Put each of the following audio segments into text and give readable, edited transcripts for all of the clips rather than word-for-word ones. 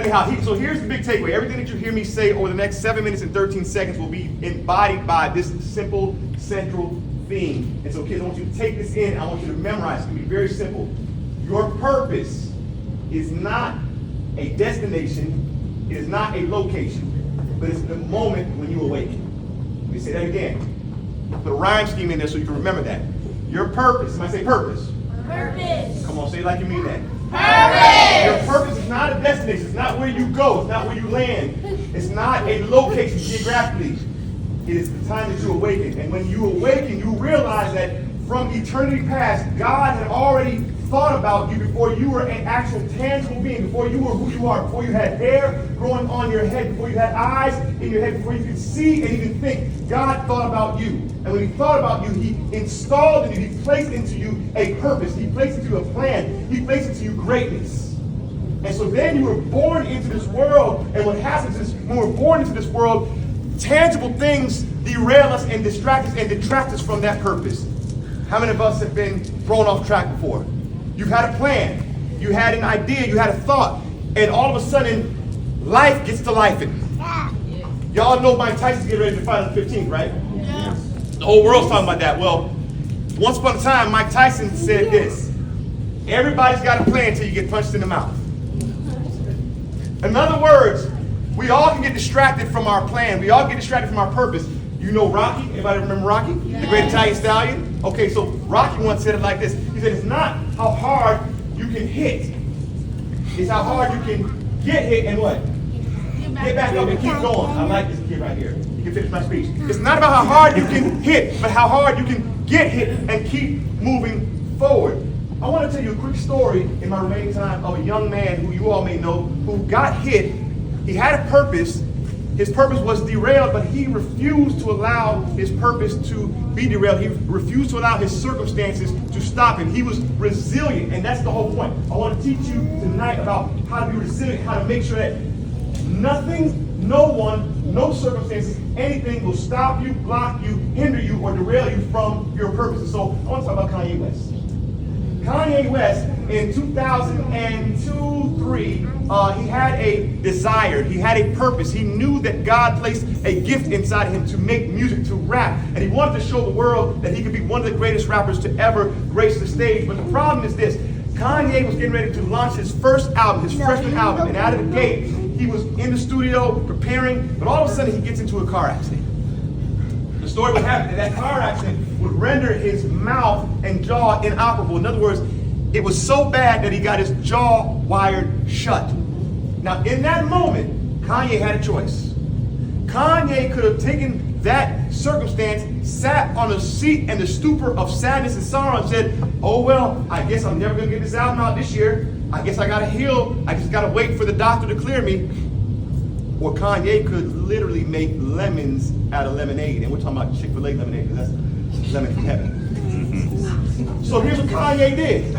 me how. So here's the big takeaway. Everything that you hear me say over the next 7 minutes and 13 seconds will be embodied by this simple central theme. And so kids, I want you to take this in. I want you to memorize. It's going to be very simple. Your purpose is not a destination. It is not a location. But it's the moment when you awaken. Let me say that again. Put a rhyme scheme in there so you can remember that. Your purpose. Somebody say purpose. Purpose. Come on, say it like you mean that. Purpose. Your purpose is not a destination. It's not where you go. It's not where you land. It's not a location geographically. It is the time that you awaken. And when you awaken, you realize that from eternity past, God had already thought about you before you were an actual tangible being, before you were who you are, before you had hair growing on your head, before you had eyes in your head, before you could see and even think. God thought about you. And when he thought about you, he installed in you, he placed into you a purpose. He placed into you a plan. He placed into you greatness. And so then you were born into this world, and what happens is when we're born into this world, tangible things derail us and distract us and detract us from that purpose. How many of us have been thrown off track before? You've had a plan, you had an idea, you had a thought, and all of a sudden, life gets to lifing. Y'all know Mike Tyson's getting ready to fight on the 15th, right? Yeah. The whole world's talking about that. Well, once upon a time, Mike Tyson said this: everybody's got a plan until you get punched in the mouth. In other words, we all can get distracted from our plan. We all get distracted from our purpose. You know Rocky? Anybody remember Rocky? Yeah. The Great Italian Stallion? Okay, so Rocky once said it like this. He said, it's not how hard you can hit. It's how hard you can get hit and what? Get back up and keep going. I like this kid right here. You can finish my speech. It's not about how hard you can hit, but how hard you can get hit and keep moving forward. I want to tell you a quick story in my remaining time of a young man who you all may know who got hit. He had a purpose. His purpose was derailed, but he refused to allow his purpose to be derailed. He refused to allow his circumstances to stop him. He was resilient, and that's the whole point. I want to teach you tonight about how to be resilient, how to make sure that nothing, no one, no circumstances, anything will stop you, block you, hinder you, or derail you from your purpose. And so I want to talk about Kanye West. Kanye West in 2002-3, he had a desire, he had a purpose. He knew that God placed a gift inside him to make music, to rap, and he wanted to show the world that he could be one of the greatest rappers to ever grace the stage. But the problem is this: Kanye was getting ready to launch his first album, his freshman album, and out of the gate, he was in the studio preparing, but all of a sudden he gets into a car accident. The story would happen that car accident would render his mouth and jaw inoperable. In other words, it was so bad that he got his jaw wired shut. Now, in that moment, Kanye had a choice. Kanye could have taken that circumstance, sat on a seat and the stupor of sadness and sorrow and said, oh, well, I guess I'm never going to get this album out this year. I guess I got to heal. I just got to wait for the doctor to clear me. Or Kanye could literally make lemons out of lemonade. And we're talking about Chick-fil-A lemonade, because that's lemon from heaven. So here's what Kanye did.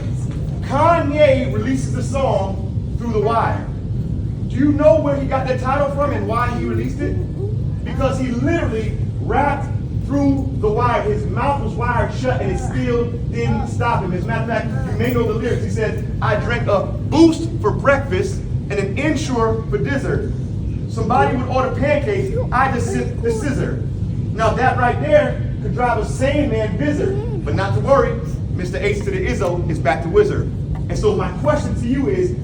Kanye releases the song Through the Wire. Do you know where he got that title from and why he released it? Because he literally rapped through the wire. His mouth was wired shut and it still didn't stop him. As a matter of fact, you may know the lyrics. He said, I drank a Boost for breakfast and an Ensure for dessert. Somebody would order pancakes, I just sip the scissor. Now that right there could drive a sane man bizzard. But not to worry, Mr. H to the Izzo is back to wizard. And so my question to you is,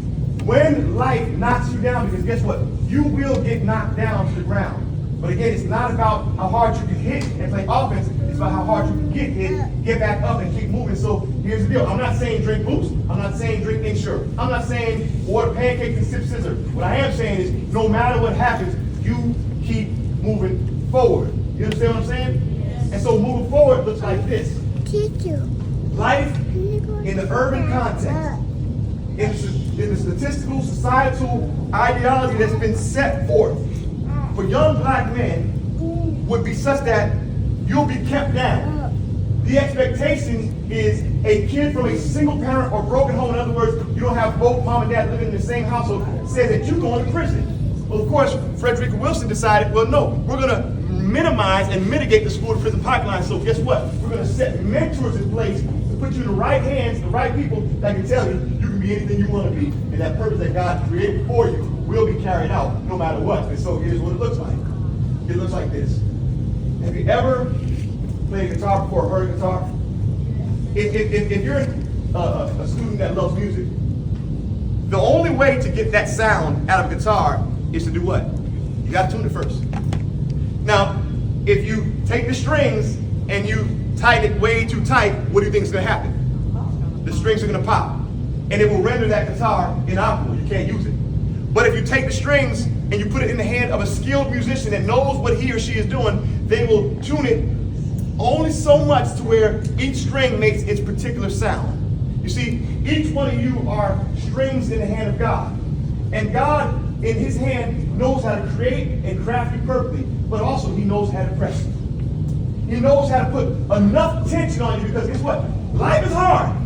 when life knocks you down, because guess what? You will get knocked down to the ground. But again, it's not about how hard you can hit and play offense. It's about how hard you can get hit, get back up, and keep moving. So here's the deal. I'm not saying drink Boost. I'm not saying drink Ensure. I'm not saying order pancakes and sip scissor. What I am saying is, no matter what happens, you keep moving forward. You understand what I'm saying? Yes. And so moving forward looks like this. Life in the urban context, in the statistical, societal ideology that's been set forth for young black men would be such that you'll be kept down. The expectation is a kid from a single parent or broken home, in other words, you don't have both mom and dad living in the same household, says that you're going to prison. Well, of course, Frederica Wilson decided, well, no, we're going to minimize and mitigate the school to prison pipeline. So guess what? We're going to set mentors in place to put you in the right hands, the right people that can tell you you can be anything you want to be, and that purpose that God created for you will be carried out no matter what. And so here's what it looks like. It looks like this. Have you ever played guitar before or heard a guitar? If you're a student that loves music, the only way to get that sound out of a guitar is to do what? You got to tune it first. Now, if you take the strings and you tighten it way too tight, what do you think is going to happen? The strings are going to pop, and it will render that guitar inoperable. You can't use it. But if you take the strings and you put it in the hand of a skilled musician that knows what he or she is doing, they will tune it only so much to where each string makes its particular sound. You see, each one of you are strings in the hand of God. And God, in his hand, knows how to create and craft you perfectly, but also he knows how to press you. He knows how to put enough tension on you because guess what? Life is hard.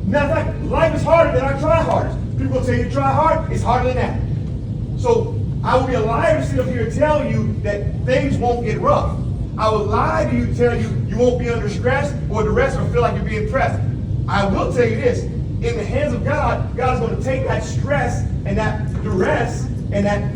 Matter of fact, life is harder than our try hardest. People will tell you to try hard, it's harder than that. So I will be a liar to sit up here and tell you that things won't get rough. I will lie to you to tell you you won't be under stress or duress or feel like you're being pressed. I will tell you this, in the hands of God, God is going to take that stress and that duress and that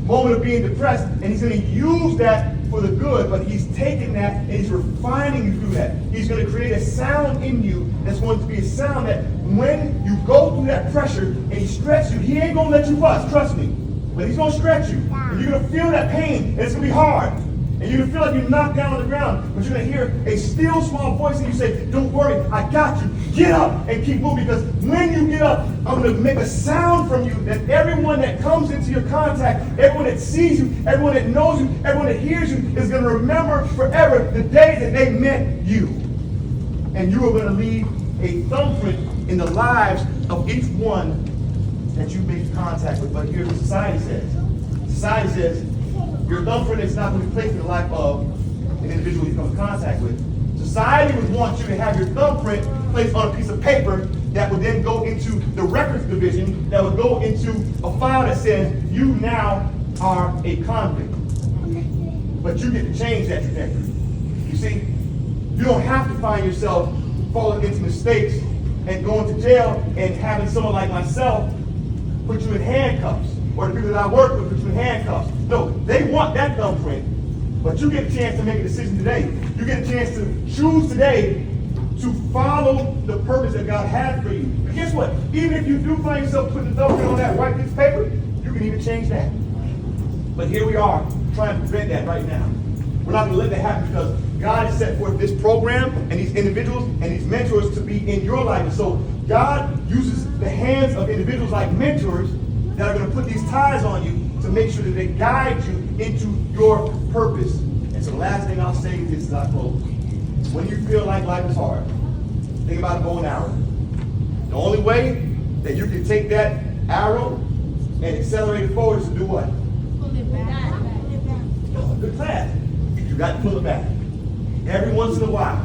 moment of being depressed, and he's going to use that for the good, but he's taking that and he's refining you through that. He's going to create a sound in you that's going to be a sound that when you go through that pressure and he stretches you, he ain't going to let you bust, trust me. But he's going to stretch you. And you're going to feel that pain, and it's going to be hard. And you're going to feel like you're knocked down on the ground, but you're going to hear a still small voice and you say, don't worry, I got you. Get up and keep moving, because when you get up, I'm going to make a sound from you that everyone that comes into your contact, everyone that sees you, everyone that knows you, everyone that hears you is going to remember forever the day that they met you. And you are going to leave a thumbprint in the lives of each one that you make contact with. But here's what society says. Society says, your thumbprint is not going to be placed in the life of an individual you come in contact with. Society would want you to have your thumbprint placed on a piece of paper that would then go into the records division, that would go into a file that says you now are a convict. But you get to change that trajectory. You see, you don't have to find yourself falling into mistakes and going to jail and having someone like myself put you in handcuffs, or the people that I work with put you in handcuffs. No, they want that thumbprint, but you get a chance to make a decision today. You get a chance to choose today to follow the purpose that God has for you. But guess what? Even if you do find yourself putting the thumbprint on that white piece of paper, you can even change that. But here we are trying to prevent that right now. We're not going to let that happen because God has set forth this program and these individuals and these mentors to be in your life. And so God uses the hands of individuals like mentors that are going to put these ties on you to make sure that they guide you into your purpose. And so the last thing I'll say is this as I close. When you feel like life is hard, think about a bow and arrow. The only way that you can take that arrow and accelerate it forward is to do what? Pull it back. Oh, good class. You got to pull it back. Every once in a while,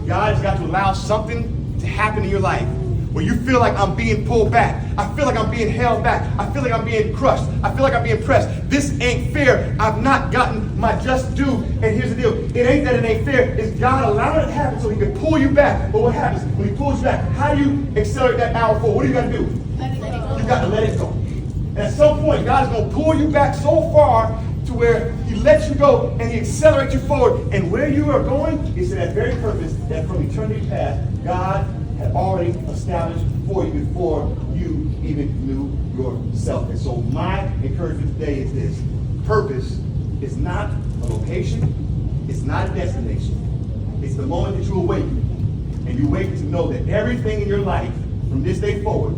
God's got to allow something to happen in your life where you feel like I'm being pulled back. I feel like I'm being held back. I feel like I'm being crushed. I feel like I'm being pressed. This ain't fair. I've not gotten my just due. And here's the deal. It ain't that it ain't fair. It's God allowing it to happen so he can pull you back. But what happens when he pulls you back? How do you accelerate that arrow forward? What do you got to do? You got to let it go. And at some point, God is going to pull you back so far to where he lets you go and he accelerates you forward. And where you are going is to that very purpose that from eternity past, God had already established for you before you even knew yourself. And so my encouragement today is this. Purpose is not a location. It's not a destination. It's the moment that you awaken. And you awaken to know that everything in your life from this day forward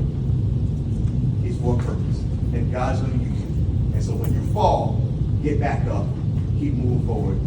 is for a purpose. And God's going to use you. And so when you fall, get back up. Keep moving forward.